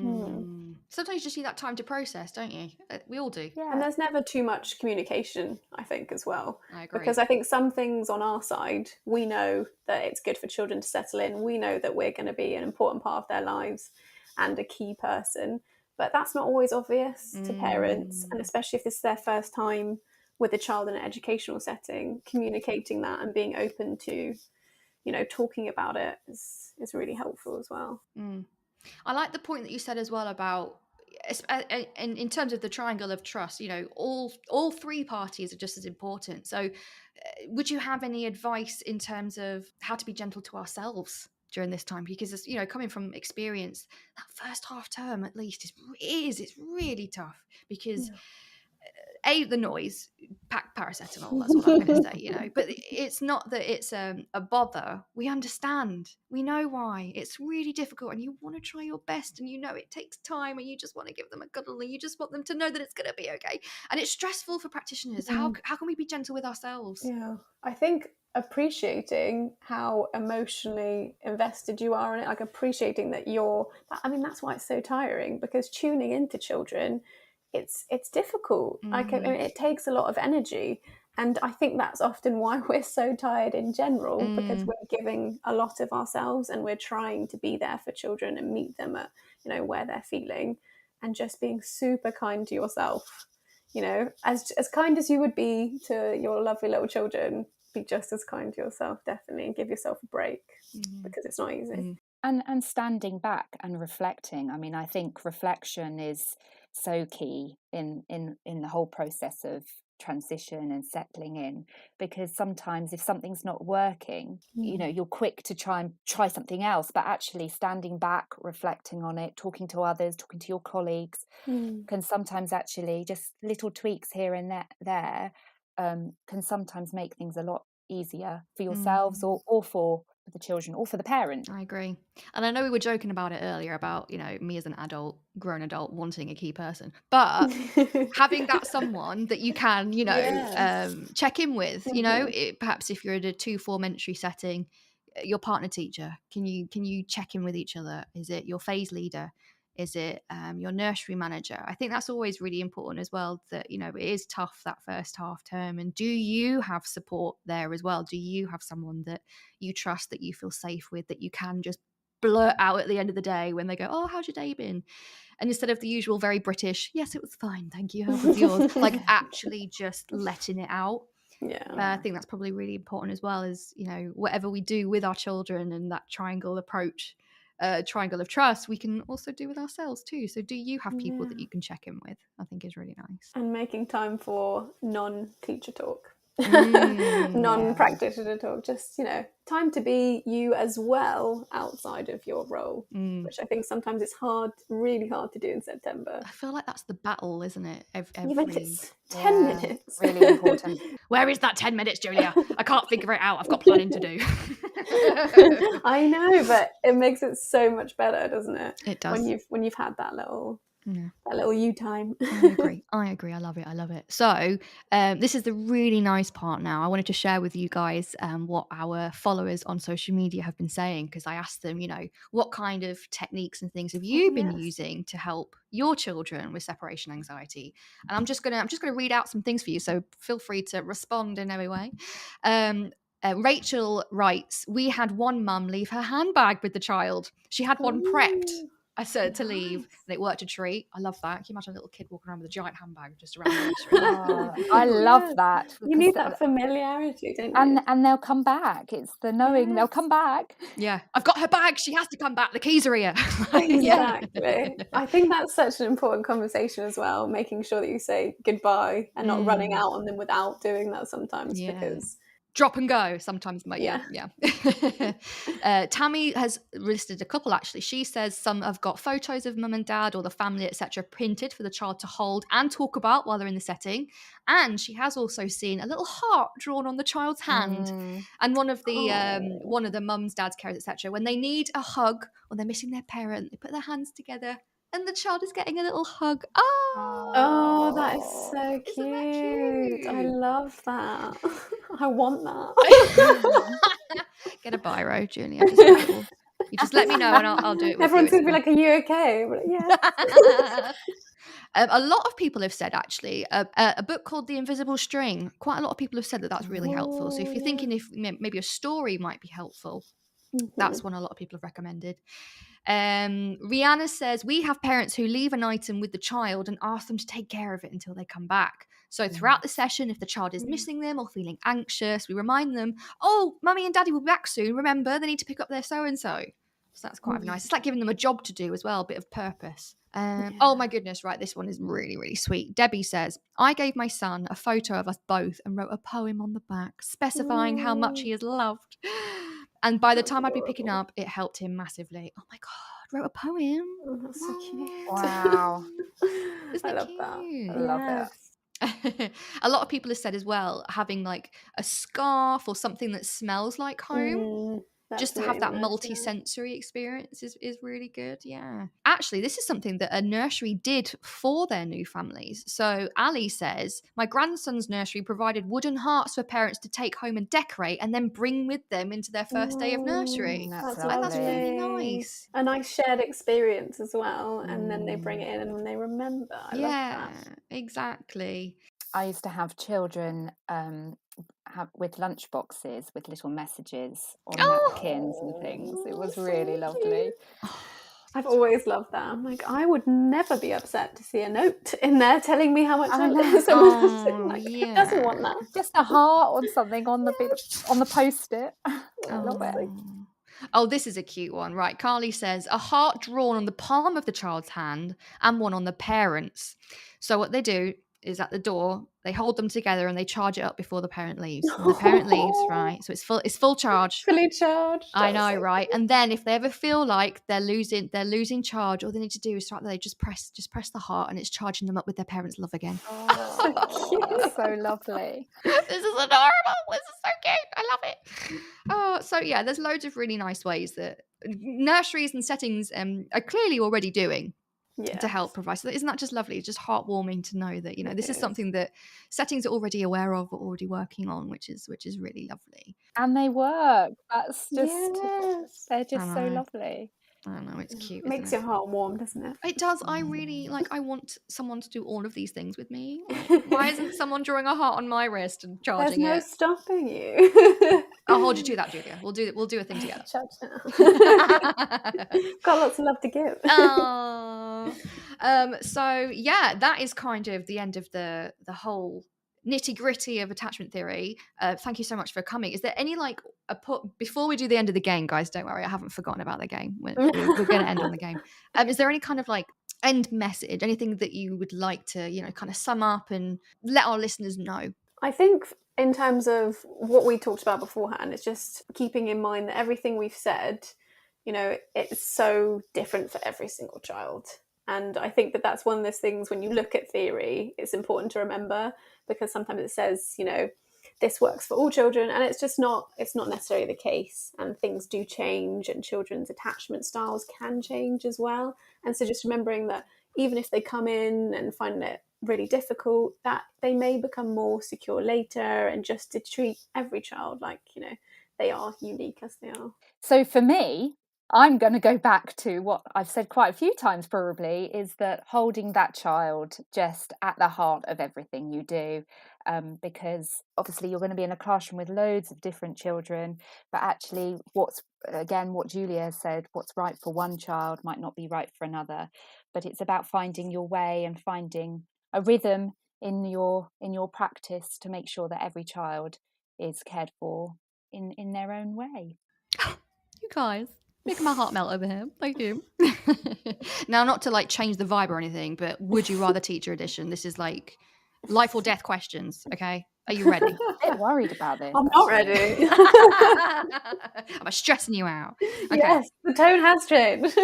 sometimes you just need that time to process, don't you? We all do. And there's never too much communication, I think, as well. I agree. Because I think some things on our side, we know that it's good for children to settle in. We know that we're going to be an important part of their lives and a key person. But that's not always obvious to parents. And especially if this is their first time with a child in an educational setting, communicating that and being open to, talking about it is really helpful as well. I like the point that you said as well about, in terms of the triangle of trust, all three parties are just as important. So would you have any advice in terms of how to be gentle to ourselves during this time? Because it's, coming from experience, that first half term at least it's really tough, because the noise, pack paracetamol, that's all I'm going to say, but it's not that it's a bother. We understand, we know why it's really difficult, and you want to try your best, and it takes time, and you just want to give them a cuddle, and you just want them to know that it's going to be okay. And it's stressful for practitioners. How can we be gentle with ourselves? I think appreciating how emotionally invested you are in it, like appreciating that that's why it's so tiring, because tuning into children, it's difficult. It takes a lot of energy, and I think that's often why we're so tired in general, because we're giving a lot of ourselves, and we're trying to be there for children and meet them at where they're feeling, and just being super kind to yourself, as kind as you would be to your lovely little children. Be just as kind to yourself, definitely, and give yourself a break, because it's not easy. And standing back and reflecting. I think reflection is so key in the whole process of transition and settling in, because sometimes if something's not working, you're quick to try something else, but actually standing back, reflecting on it, talking to others, talking to your colleagues, can sometimes actually, just little tweaks here and there can sometimes make things a lot easier for yourselves or for the children or for the parent. I agree. And I know we were joking about it earlier about, me as an grown adult wanting a key person, but having that someone that you can, check in with, perhaps if you're in a 2-4 entry setting, your partner teacher, can you check in with each other? Is it your phase leader? Is it your nursery manager? I think that's always really important as well, that, it is tough that first half term. And do you have support there as well? Do you have someone that you trust, that you feel safe with, that you can just blurt out at the end of the day when they go, oh, how's your day been? And instead of the usual very British, yes, it was fine, thank you, how was yours? Like actually just letting it out. I think that's probably really important as well, is, whatever we do with our children and that triangle approach, triangle of trust, we can also do with ourselves too. So do you have people that you can check in with? I think is really nice. And making time for non-teacher talk, non-practitioner talk, just time to be you as well outside of your role, which I think sometimes it's really hard to do in September. I feel like that's the battle, isn't it? Even if it's 10 minutes. Really important. Where is that 10 minutes, Julia? I can't figure it out. I've got planning to do. I know, but it makes it so much better, doesn't it? It does. When you've had that little you time. I agree. I love it. So this is the really nice part now. I wanted to share with you guys what our followers on social media have been saying, because I asked them, what kind of techniques and things have you been using to help your children with separation anxiety? And I'm just gonna read out some things for you, so feel free to respond in any way. Rachel writes, we had one mum leave her handbag with the child. She had one prepped. I said to leave, and it worked a treat. I love that. Can you imagine a little kid walking around with a giant handbag just around the nursery? I love that. You need that familiarity, don't you? And they'll come back. It's the knowing they'll come back. Yeah, I've got her bag. She has to come back. The keys are here. Exactly. I think that's such an important conversation as well, making sure that you say goodbye and not running out on them without doing that sometimes, because drop and go sometimes. Yeah. Tammy has listed a couple, actually. She says some have got photos of mum and dad or the family, etc., printed for the child to hold and talk about while they're in the setting. And she has also seen a little heart drawn on the child's hand. And one of the mums, dads, carers, etc., when they need a hug or they're missing their parent, they put their hands together and the child is getting a little hug. Oh, that is so cute. Isn't that cute? I love that. I want that. Get a biro, Julia. You just let me know and I'll do it with Everyone's you. going to be like, are you okay? But yeah. A lot of people have said, actually, a book called The Invisible String. Quite a lot of people have said that that's really helpful. So if you're thinking if maybe a story might be helpful, that's one a lot of people have recommended. Rihanna says, we have parents who leave an item with the child and ask them to take care of it until they come back. So throughout the session, if the child is missing them or feeling anxious, we remind them, oh, mummy and daddy will be back soon. Remember, they need to pick up their so-and-so. So that's quite nice. It's like giving them a job to do as well, a bit of purpose. Oh my goodness, right, this one is really, really sweet. Debbie says, I gave my son a photo of us both and wrote a poem on the back specifying how much he is loved. And by the time I'd be picking up, it helped him massively. Oh my God, wrote a poem. Oh, that's so cute. Wow. Isn't I it love cute? that. I love it. A lot of people have said as well, having like a scarf or something that smells like home. Just to have that multi-sensory experience is really good. Yeah. Actually, this is something that a nursery did for their new families. So Ali says, my grandson's nursery provided wooden hearts for parents to take home and decorate and then bring with them into their first day of nursery. That's That's really nice. A nice shared experience as well. And then they bring it in and they remember. I love that. Exactly. I used to have children with lunch boxes with little messages on napkins and things. It was really lovely. I've always loved that. I'm like, I would never be upset to see a note in there telling me how much I love someone. Who doesn't want that? Just a heart or something on the post-it. I love it. Oh, this is a cute one. Right. Carly says, a heart drawn on the palm of the child's hand and one on the parents. So what they do is at the door, they hold them together and they charge it up before the parent leaves. When the parent leaves, right? So it's full charge. Fully charged. I know, right? And then if they ever feel like they're losing charge, all they need to do is start there, just press the heart and it's charging them up with their parents' love again. Oh, so lovely. This is adorable. This is so cute. I love it. Oh, so yeah, there's loads of really nice ways that nurseries and settings are clearly already doing. To help provide. So isn't that just lovely? It's just heartwarming to know that, this is something that settings are already aware of or already working on, which is really lovely. And they work. That's just they're just so lovely. I don't know, it's cute. It makes your heart warm, doesn't it? It does. I really I want someone to do all of these things with me. Like, why isn't someone drawing a heart on my wrist and charging There's no it? stopping you. I'll hold you to that, Julia. We'll do a thing together. Got lots of love to give. So yeah, that is kind of the end of the whole nitty-gritty of attachment theory. Thank you so much for coming. Is there any before we do the end of the game, guys, don't worry, I haven't forgotten about the game. We're going to end on the game. Is there any kind of end message, anything that you would like to kind of sum up and let our listeners know? I think in terms of what we talked about beforehand, it's just keeping in mind that everything we've said, it's so different for every single child. And I think that that's one of those things when you look at theory, it's important to remember, because sometimes it says, this works for all children, and it's not necessarily the case. And things do change, and children's attachment styles can change as well. And so just remembering that even if they come in and find it really difficult, that they may become more secure later, and just to treat every child like, they are unique as they are. So for me, I'm going to go back to what I've said quite a few times probably, is that holding that child just at the heart of everything you do, because obviously you're going to be in a classroom with loads of different children, but actually what Julia said, what's right for one child might not be right for another, but it's about finding your way and finding a rhythm in your practice to make sure that every child is cared for in their own way. You guys making my heart melt over here. Thank you. Now, not to change the vibe or anything, but would you rather teacher edition? This is life or death questions, okay? Are you ready? I'm a bit worried about this. I'm not ready. Am I stressing you out? Okay. Yes, the tone has changed.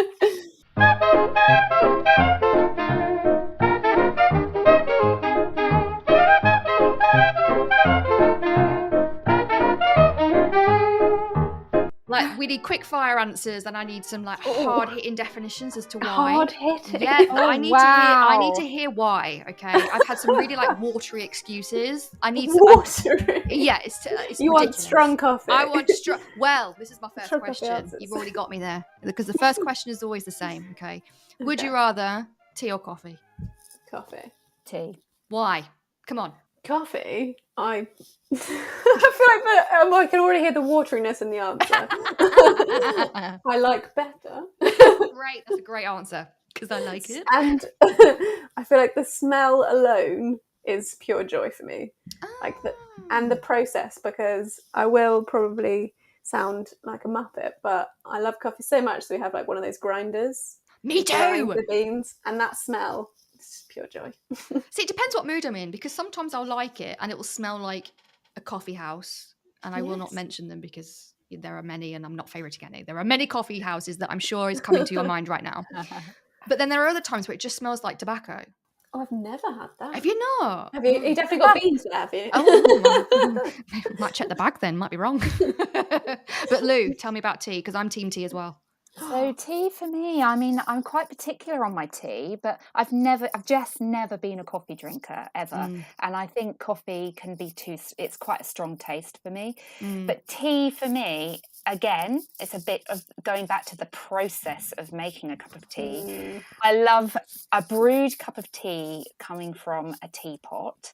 Like, we need quick fire answers, and I need some like hard hitting definitions as to why. Hard hitting. Yeah, Oh, I need wow. to hear why. Okay, I've had some really like watery excuses. I need some, Water. yeah, it's You want ridiculous. strong coffee. I want strong. Well, this is my first Strong coffee question. answers. You've already got me there because the first question is always the same. Okay, would you rather tea or coffee? Coffee. Tea. Why? Come on. Coffee? I feel like I can already hear the wateriness in the answer. I like better. Great, that's a great answer because I like it. And I feel like the smell alone is pure joy for me. Like and the process, because I will probably sound like a muppet, but I love coffee so much, so we have like one of those grinders. Me Grind too. the beans, and that smell is pure joy. See, it depends what mood I'm in, because sometimes I'll like it and it will smell like a coffee house, and I will not Yes. mention them because there are many, and I'm not favoriting any. There are many coffee houses that I'm sure is coming to your mind right now. But then there are other times where it just smells like tobacco. Oh, I've never had that. Have you not? Have you? You definitely got beans there, have you? Oh, might check the bag then. Might be wrong. But Lou, tell me about tea, because I'm team tea as well. So tea for me, I mean, I'm quite particular on my tea, but I've just never been a coffee drinker ever. And I think coffee can be it's quite a strong taste for me. But tea for me, again, it's a bit of going back to the process of making a cup of tea. I love a brewed cup of tea coming from a teapot.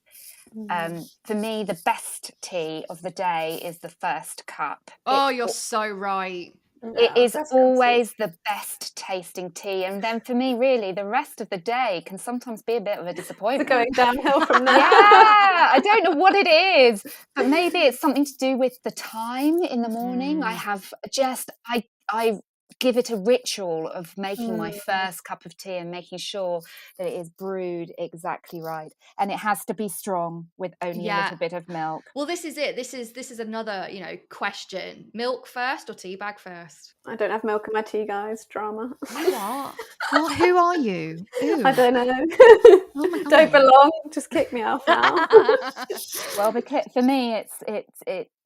For me, the best tea of the day is the first cup. Oh, you're so right. It is always the best tasting tea, and then for me, really, the rest of the day can sometimes be a bit of a disappointment. Going downhill from there. Yeah, I don't know what it is, but maybe it's something to do with the time in the morning. I give it a ritual of making my first cup of tea and making sure that it is brewed exactly right, and it has to be strong with only a little bit of milk. Well, this is it. This is another, question. Milk first or tea bag first? I don't have milk in my tea, guys. Drama. What? Who are you? Ew. I don't know. Oh my God. Don't belong. Just kick me off now. Well, for me, it's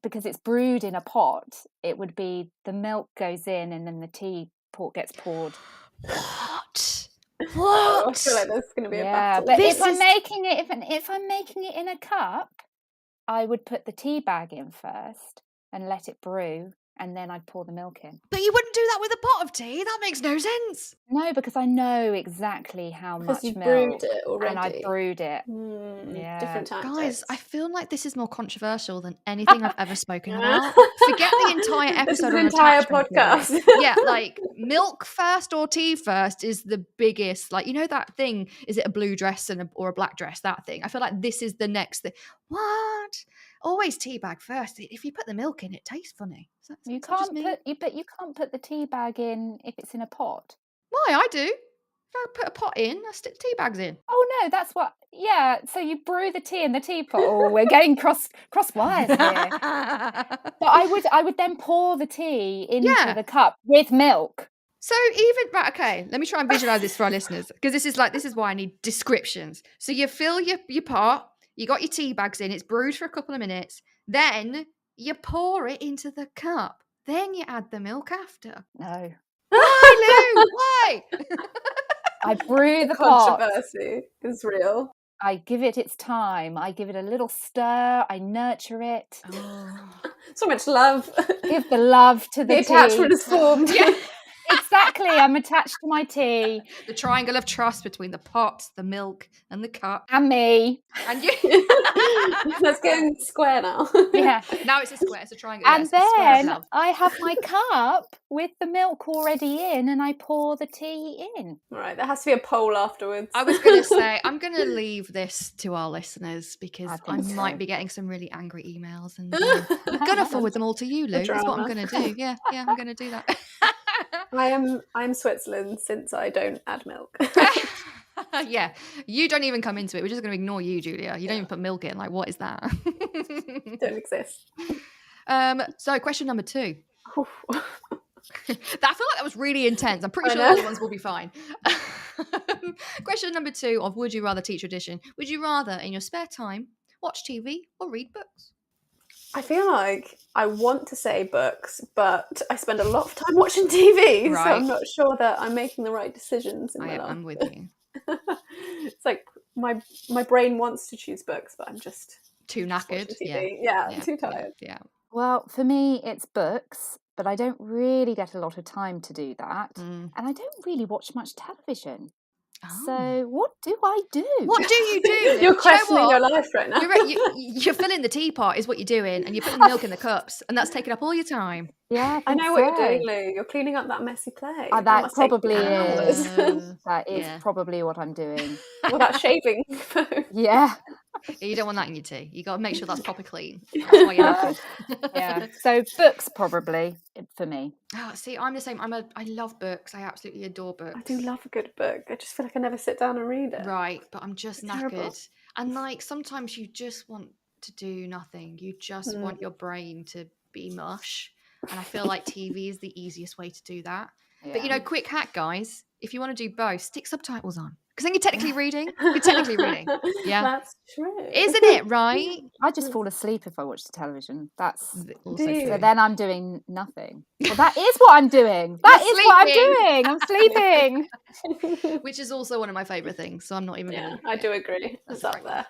because it's brewed in a pot. It would be the milk goes in and then the tea gets poured. What? I feel like there's going to be a battle. But if I'm making it in a cup, I would put the tea bag in first and let it brew, and then I'd pour the milk in. But you wouldn't do that with a pot of tea. That makes no sense. No, because I know exactly how much you've milk, brewed it already. and I brewed it. Different tactics. Guys, I feel like this is more controversial than anything I've ever spoken about. Forget the entire episode. This is an on entire attachment podcast. theory. Yeah, like milk first or tea first is the biggest. Like, that thing. Is it a blue dress or a black dress? That thing. I feel like this is the next thing. What? Always tea bag first. If you put the milk in, it tastes funny. You can't put the tea bag in if it's in a pot. Why? I do. If I put a pot in, I stick tea bags in. Oh no, that's what. Yeah, so you brew the tea in the teapot. Oh, we're getting cross wires here. But I would then pour the tea into the cup with milk. So okay, let me try and visualize this for our listeners, because this is why I need descriptions. So you fill your pot, you got your tea bags in, it's brewed for a couple of minutes, then you pour it into the cup, then you add the milk after. No. Why, Lou? Why? I brew the pot. Controversy is real. I give it its time. I give it a little stir. I nurture it. So much love. Give the love to the tea. Attachment is formed. Exactly. I'm attached to my tea. The triangle of trust between the pot, the milk, and the cup. And me. And you. Let's go square now. Yeah. Now it's a square. It's a triangle. And yeah, then I have my cup with the milk already in, and I pour the tea in. Right, there has to be a poll afterwards. I was going to say, I'm going to leave this to our listeners, because I so. might be getting some really angry emails, and I'm going to forward them all to you, Lou. That's what I'm going to do. Yeah, I'm going to do that. I'm Switzerland, since I don't add milk. Yeah, you don't even come into it. We're just going to ignore you, Julia. You don't even put milk in. Like, what is that? Don't exist. So question number 2. Oof. I feel like that was really intense. I'm pretty I sure know. the other ones will be fine. Question number 2 of Would You Rather Teacher Edition. Would you rather, in your spare time, watch TV or read books? I feel like I want to say books, but I spend a lot of time watching TV, so Right. I'm not sure that I'm making the right decisions in my life. I'm with you. It's like my brain wants to choose books, but I'm just Too knackered. watching TV. Yeah, too tired. Yeah. Well, for me, it's books, but I don't really get a lot of time to do that. And I don't really watch much television. Oh. So what do I do? What do you do? You're questioning your life right now. You're filling the teapot is what you're doing, and you're putting the milk in the cups, and that's taking up all your time. Yeah, I know what you're doing, Lou. You're cleaning up that messy plate. That probably is. That is probably what I'm doing. What about shaving? Yeah. You don't want that in your tea. You got to make sure that's proper clean. That's why you're knackered. Yeah. So books probably for me. Oh, see, I'm the same. I love books. I absolutely adore books. I do love a good book. I just feel like I never sit down and read it. Right, but I'm just knackered. Terrible. And like sometimes you just want to do nothing. You just want your brain to be mush. And I feel like TV is the easiest way to do that. Yeah. But quick hack, guys. If you want to do both, stick subtitles on. Because then you're technically reading. Yeah. That's true. Isn't it, right? I just fall asleep if I watch the television. That's also true. So then I'm doing nothing. Well, that is what I'm doing. That is what I'm doing. I'm sleeping. Which is also one of my favourite things. So I'm not even going to... I do agree. That's up there.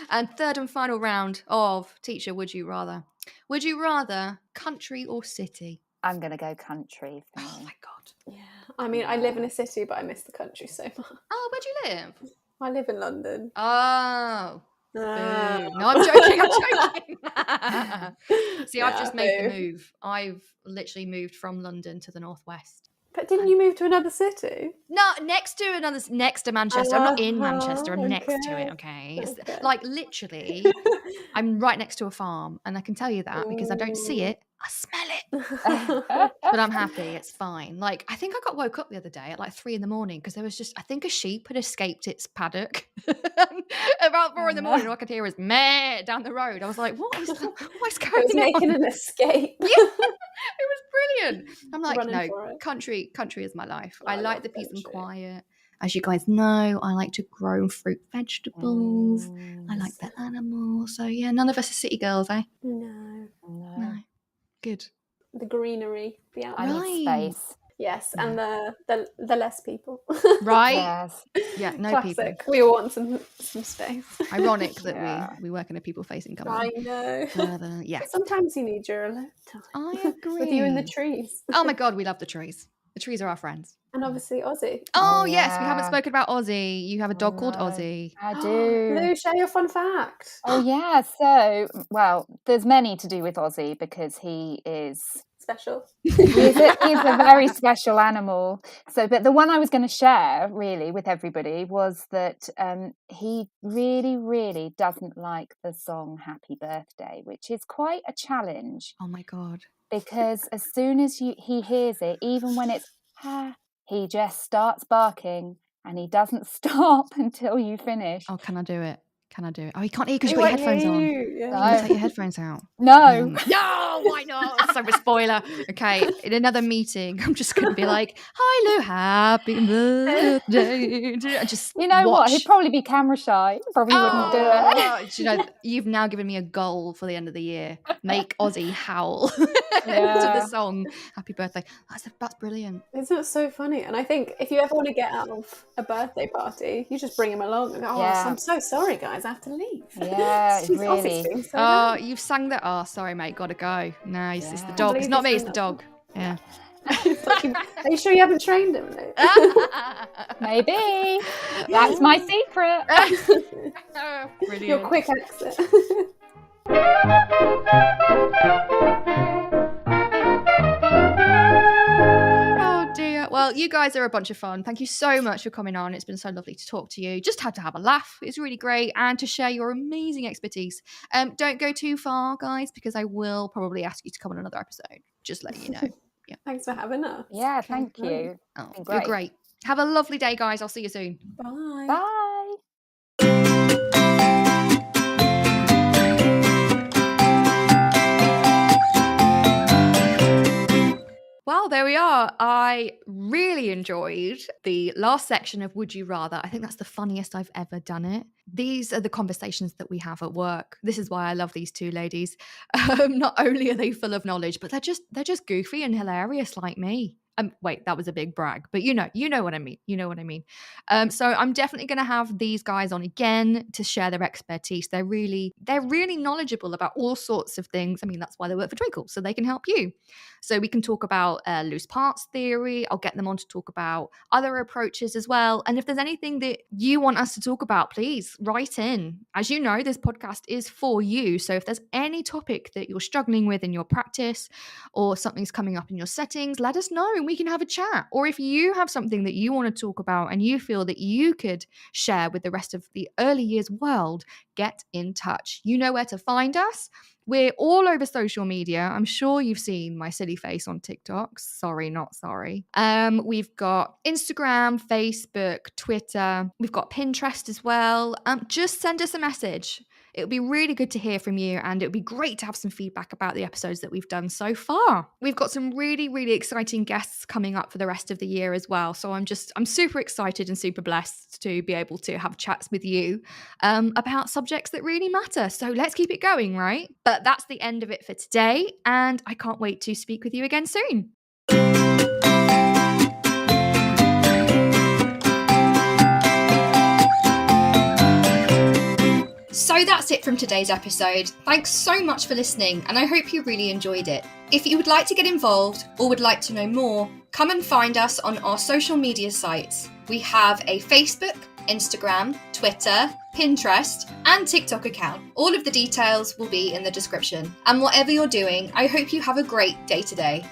And third and final round of Teacher Would You Rather. Would you rather country or city? I'm going to go country. Oh my God. Yeah. I mean, I live in a city, but I miss the country so much. Oh, where do you live? I live in London. Oh. No, I'm joking. See, I've just made the move. I've literally moved from London to the northwest. But didn't you move to another city? No, next to Manchester. I'm not in Manchester. I'm next to it, okay? It's like literally, I'm right next to a farm. And I can tell you that because I don't see it. I smell it. But I'm happy. It's fine. Like, I think I got woke up the other day at like 3 a.m. because there was just, I think a sheep had escaped its paddock. About 4 a.m. all I could hear was meh down the road. I was like, what is going on? It was making an escape. Yeah, it was brilliant. I'm like, running no, country is my life. I like the peace and quiet. As you guys know, I like to grow fruit, vegetables. I like the animals. So yeah, none of us are city girls, eh? No. Good. The greenery, the outdoors. I need space. Yes, and the less people. Right? Yes. Yeah, no Classic. people. We all want some space. Ironic that we work in a people-facing company. I know. Yeah. But sometimes you need your alone time. I agree. With you in the trees. Oh my God, we love the trees. The trees are our friends. And obviously Ozzy. Oh yes, we haven't spoken about Ozzy. You have a dog called Ozzy. I do. Lou, share your fun fact. Oh yeah, so there's many to do with Ozzy because he is special. He's a very special animal. So, but the one I was going to share really with everybody was that he really, really doesn't like the song Happy Birthday, which is quite a challenge. Oh my God. Because as soon as he hears it, even when it's he just starts barking and he doesn't stop until you finish. Oh, can I do it? Oh, you can't hear because you've got your headphones on. Yeah. No. Take your headphones out. No. No, why not? So a spoiler. Okay, in another meeting, I'm just going to be like, hi, Lou, happy birthday. Just you know watch. What? He'd probably be camera shy. Probably wouldn't do it. You know, you've now given me a goal for the end of the year. Make Ozzy howl to the song Happy Birthday. That's brilliant. Isn't it so funny? And I think if you ever want to get out of a birthday party, you just bring him along and go, I'm so sorry, guys. I have to leave. Yeah, really. You've sang that. Oh, sorry, mate. Gotta go. No, it's the dog. It's not me. It's the dog. Yeah. Are you sure you haven't trained him, Lou? Maybe. That's my secret. Brilliant. Your quick exit. Well, you guys are a bunch of fun. Thank you so much for coming on. It's been so lovely to talk to you. Just had to have a laugh. It's really great. And to share your amazing expertise. Don't go too far, guys, because I will probably ask you to come on another episode. Just letting you know. Yeah. Thanks for having us. Yeah, thank you. Oh, you're great. Have a lovely day, guys. I'll see you soon. Bye. Bye. Well, there we are. I really enjoyed the last section of Would You Rather. I think that's the funniest I've ever done it. These are the conversations that we have at work. This is why I love these two ladies. Not only are they full of knowledge, but they're just goofy and hilarious like me. Wait, that was a big brag, but you know what I mean. You know what I mean. So I'm definitely going to have these guys on again to share their expertise. They're really knowledgeable about all sorts of things. I mean, that's why they work for Twinkle, so they can help you. So we can talk about loose parts theory. I'll get them on to talk about other approaches as well. And if there's anything that you want us to talk about, please write in. As you know, this podcast is for you. So if there's any topic that you're struggling with in your practice or something's coming up in your settings, let us know and we can have a chat. Or if you have something that you want to talk about and you feel that you could share with the rest of the early years world, get in touch. You know where to find us. We're all over social media. I'm sure you've seen my silly face on TikTok. Sorry, not sorry. We've got Instagram, Facebook, Twitter. We've got Pinterest as well. Just send us a message. It would be really good to hear from you, and it would be great to have some feedback about the episodes that we've done so far. We've got some really, really exciting guests coming up for the rest of the year as well. So I'm super excited and super blessed to be able to have chats with you about subjects that really matter. So let's keep it going, right? But that's the end of it for today, and I can't wait to speak with you again soon. So that's it from today's episode. Thanks so much for listening, and I hope you really enjoyed it. If you would like to get involved or would like to know more, come and find us on our social media sites. We have a Facebook, Instagram, Twitter, Pinterest, and TikTok account. All of the details will be in the description. And whatever you're doing, I hope you have a great day today.